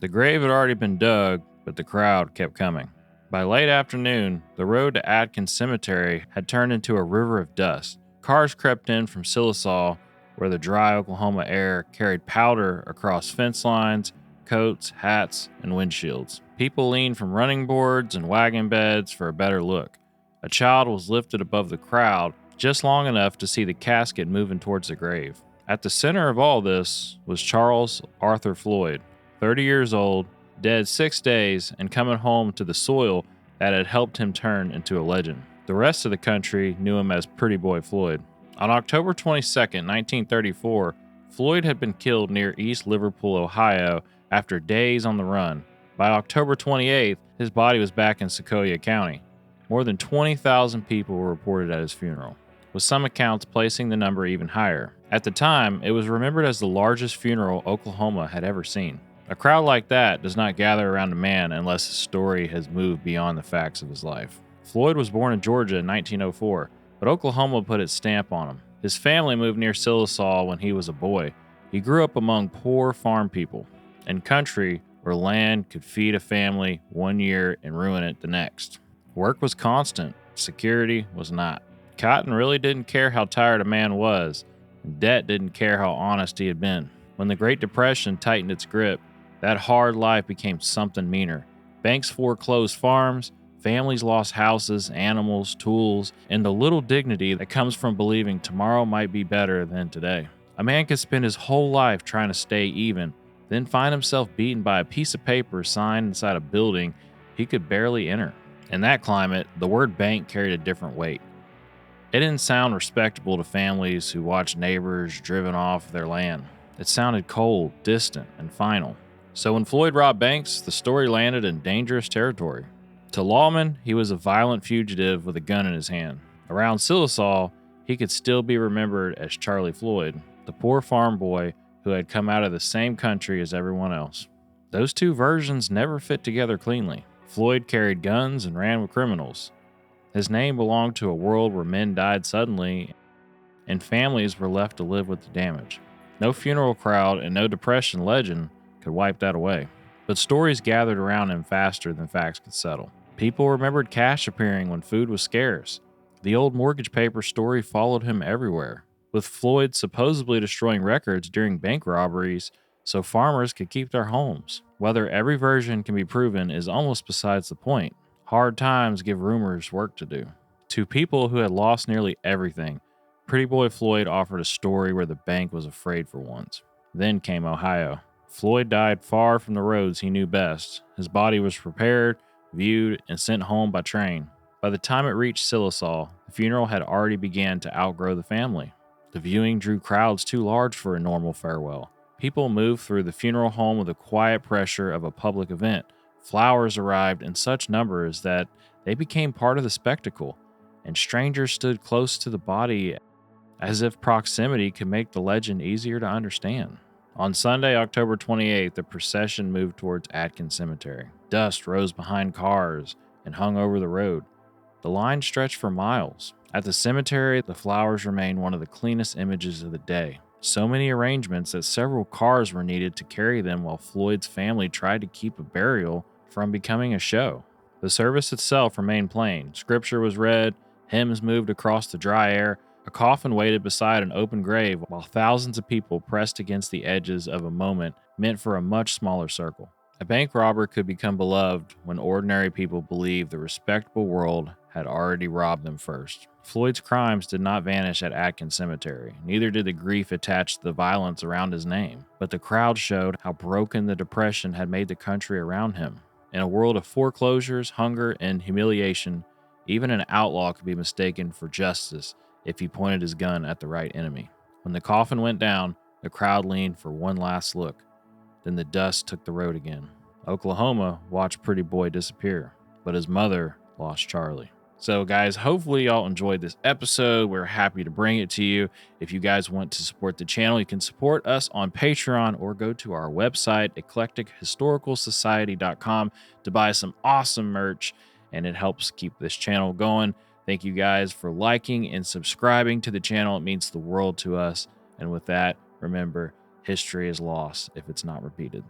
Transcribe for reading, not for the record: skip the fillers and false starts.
The grave had already been dug, but the crowd kept coming. By late afternoon, the road to Atkins Cemetery had turned into a river of dust. Cars crept in from Sallisaw, where the dry Oklahoma air carried powder across fence lines, coats, hats, and windshields. People leaned from running boards and wagon beds for a better look. A child was lifted above the crowd just long enough to see the casket moving towards the grave. At the center of all this was Charles Arthur Floyd, 30 years old, dead 6 days, and coming home to the soil that had helped him turn into a legend. The rest of the country knew him as Pretty Boy Floyd. On October 22, 1934, Floyd had been killed near East Liverpool, Ohio, after days on the run. By October 28th, his body was back in Sequoia County. More than 20,000 people were reported at his funeral, with some accounts placing the number even higher. At the time, it was remembered as the largest funeral Oklahoma had ever seen. A crowd like that does not gather around a man unless his story has moved beyond the facts of his life. Floyd was born in Georgia in 1904, but Oklahoma put its stamp on him. His family moved near Sallisaw when he was a boy. He grew up among poor farm people in country where land could feed a family one year and ruin it the next. Work was constant, security was not. Cotton really didn't care how tired a man was, and debt didn't care how honest he had been. When the Great Depression tightened its grip, that hard life became something meaner. Banks foreclosed farms, families lost houses, animals, tools, and the little dignity that comes from believing tomorrow might be better than today. A man could spend his whole life trying to stay even, then find himself beaten by a piece of paper signed inside a building he could barely enter. In that climate, the word bank carried a different weight. It didn't sound respectable to families who watched neighbors driven off their land. It sounded cold, distant, and final. So when Floyd robbed banks, the story landed in dangerous territory. To lawmen, he was a violent fugitive with a gun in his hand. Around Sallisaw, he could still be remembered as Charlie Floyd, the poor farm boy who had come out of the same country as everyone else. Those two versions never fit together cleanly. Floyd carried guns and ran with criminals. His name belonged to a world where men died suddenly and families were left to live with the damage. No funeral crowd and no Depression legend could wipe that away. But stories gathered around him faster than facts could settle. People remembered cash appearing when food was scarce. The old mortgage paper story followed him everywhere, with Floyd supposedly destroying records during bank robberies so farmers could keep their homes. Whether every version can be proven is almost besides the point. Hard times give rumors work to do. To people who had lost nearly everything, Pretty Boy Floyd offered a story where the bank was afraid for once. Then came Ohio. Floyd died far from the roads he knew best. His body was prepared, viewed, and sent home by train. By the time it reached Sallisaw, the funeral had already begun to outgrow the family. The viewing drew crowds too large for a normal farewell. People moved through the funeral home with the quiet pressure of a public event. Flowers arrived in such numbers that they became part of the spectacle, and strangers stood close to the body as if proximity could make the legend easier to understand. On Sunday, October 28th, the procession moved towards Atkins Cemetery. Dust rose behind cars and hung over the road. The line stretched for miles. At the cemetery, the flowers remained one of the cleanest images of the day. So many arrangements that several cars were needed to carry them while Floyd's family tried to keep a burial from becoming a show. The service itself remained plain. Scripture was read, hymns moved across the dry air, a coffin waited beside an open grave while thousands of people pressed against the edges of a moment meant for a much smaller circle. A bank robber could become beloved when ordinary people believed the respectable world had already robbed them first. Floyd's crimes did not vanish at Atkins Cemetery, neither did the grief attached to the violence around his name, but the crowd showed how broken the Depression had made the country around him. In a world of foreclosures, hunger, and humiliation, even an outlaw could be mistaken for justice if he pointed his gun at the right enemy. When the coffin went down, the crowd leaned for one last look. Then the dust took the road again. Oklahoma watched Pretty Boy disappear, but his mother lost Charlie. So guys, hopefully y'all enjoyed this episode. We're happy to bring it to you. If you guys want to support the channel, you can support us on Patreon or go to our website, eclectichistoricalsociety.com, to buy some awesome merch, and it helps keep this channel going. Thank you guys for liking and subscribing to the channel. It means the world to us. And with that, remember, history is lost if it's not repeated.